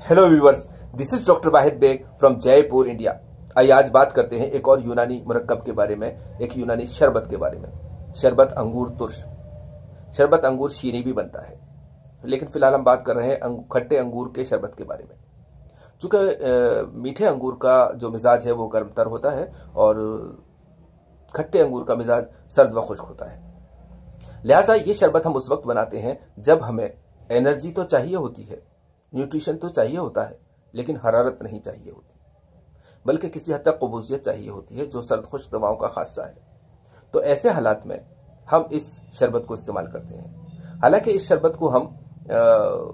Hello viewers, this is doctor Wahid Baig from Jaipur India. आइए आज बात करते हैं एक और यूनानी मुरक्कब के बारे में, एक यूनानी शरबत के बारे में। शरबत अंगूर तुर्श। शरबत अंगूर शीनी भी बनता है, लेकिन फिलहाल हम बात कर रहे हैं खट्टे अंगूर के शरबत के बारे में। चूंकि मीठे अंगूर का जो मिजाज है वो गर्मतर होता है और खट्टे अंगूर का मिजाज सर्द व खुश्क होता है, लिहाजा ये शरबत हम उस वक्त बनाते हैं जब हमें एनर्जी तो चाहिए होती है, न्यूट्रिशन तो चाहिए होता है, लेकिन हरारत नहीं चाहिए होती, बल्कि किसी हद तक कबूजियत चाहिए होती है, जो सर्द खुश्क दवाओं का खासा है। तो ऐसे हालात में हम इस शरबत को इस्तेमाल करते हैं। हालांकि इस शरबत को हम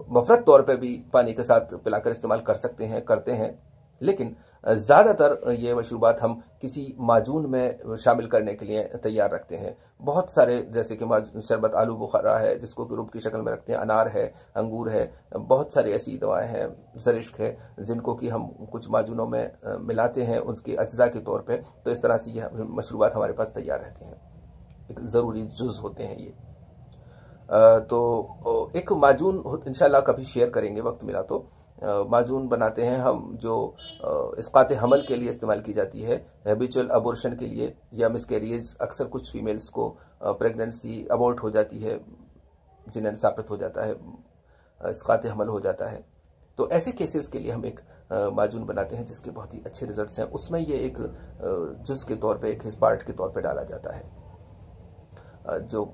मुफरत तौर पे भी पानी के साथ पिलाकर इस्तेमाल कर सकते हैं, करते हैं, लेकिन ज़्यादातर ये मशरूबात हम किसी माजून में शामिल करने के लिए तैयार रखते हैं। बहुत सारे, जैसे कि शरबत आलू बुखारा है जिसको कि रूप की शक्ल में रखते हैं, अनार है, अंगूर है, बहुत सारी ऐसी दवाएं हैं, सरिश्क है, जिनको कि हम कुछ माजूनों में मिलाते हैं उनके अज्जा के तौर पे। तो इस तरह से ये मशरूबात हमारे पास तैयार रहते हैं, एक ज़रूरी जुज़ होते हैं ये। तो एक माजून इंशाल्लाह कभी शेयर करेंगे वक्त मिला तो। माजून बनाते हैं हम जो इस्कात हमल के लिए इस्तेमाल की जाती है, हैबिचुअल अबॉर्शन के लिए या मिसकैरिएज। अक्सर कुछ फीमेल्स को प्रेगनेंसी अबॉर्ट हो जाती है, जिन्हें साबित हो जाता है, इस्कात हमल हो जाता है। तो ऐसे केसेस के लिए हम एक माजून बनाते हैं जिसके बहुत ही अच्छे रिजल्ट्स हैं। उसमें ये एक जुज़ के तौर पे, एक पार्ट के तौर पे डाला जाता है। जो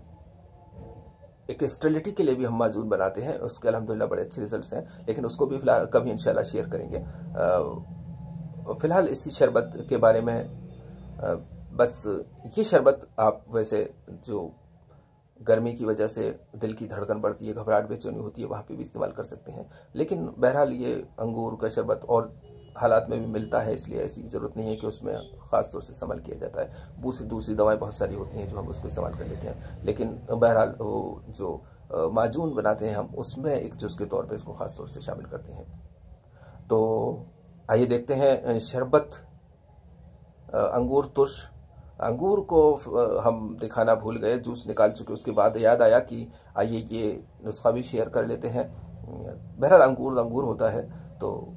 एक स्टेरिलिटी के लिए भी हम माजून बनाते हैं, उसके अल्हम्दुलिल्लाह बड़े अच्छे रिजल्ट्स हैं, लेकिन उसको भी फिलहाल कभी इंशाल्लाह शेयर करेंगे। फिलहाल इसी शरबत के बारे में बस ये शरबत आप वैसे जो गर्मी की वजह से दिल की धड़कन बढ़ती है, घबराहट बेचैनी होती है, वहाँ पे भी इस्तेमाल कर सकते हैं। लेकिन बहरहाल ये अंगूर का शरबत और हालात में भी मिलता है, इसलिए ऐसी ज़रूरत नहीं है कि उसमें ख़ास तौर से इस्तेमाल किया जाता है। दूसरी दवाएं बहुत सारी होती हैं जो हम उसको इस्तेमाल कर लेते हैं, लेकिन बहरहाल वो जो माजून बनाते हैं हम, उसमें एक जुज़ के तौर पे इसको ख़ास तौर से शामिल करते हैं। तो आइए देखते हैं शरबत अंगूर तुर्श। अंगूर को हम दिखाना भूल गए, जूस निकाल चुके, उसके बाद याद आया कि आइए ये नुस्खा भी शेयर कर लेते हैं। बहरहाल अंगूर होता है, तो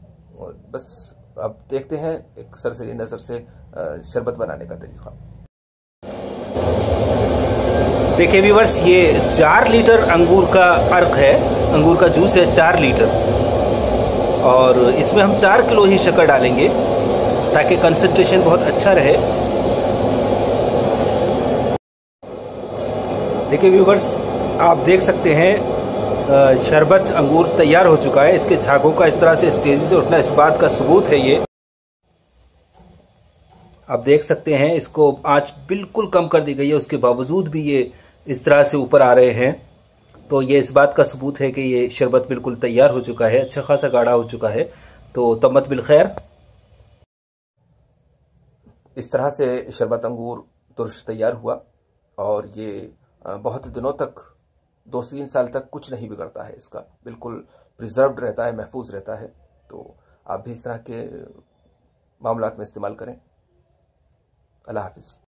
बस अब देखते हैं एक सरसरी नज़र से शरबत बनाने का तरीका। देखिए व्यूअर्स, ये 4 लीटर अंगूर का अर्क है, अंगूर का जूस है 4 लीटर, और इसमें हम 4 किलो ही शक्कर डालेंगे ताकि कंसंट्रेशन बहुत अच्छा रहे। देखिए व्यूअर्स, आप देख सकते हैं शरबत अंगूर तैयार हो चुका है। इसके झागों का इस तरह से तेज़ी से उठना इस बात का सबूत है। ये आप देख सकते हैं, इसको आंच बिल्कुल कम कर दी गई है, उसके बावजूद भी ये इस तरह से ऊपर आ रहे हैं। तो ये इस बात का सबूत है कि ये शरबत बिल्कुल तैयार हो चुका है, अच्छा खासा गाढ़ा हो चुका है। तो तम्मत बिल खैर। इस तरह से शरबत अंगूर तुर्श तैयार हुआ, और ये बहुत दिनों तक, 2 से 3 साल तक कुछ नहीं बिगड़ता है, इसका बिल्कुल प्रिजर्व्ड रहता है, महफूज रहता है। तो आप भी इस तरह के मामलात में इस्तेमाल करें। अल्लाह हाफिज़।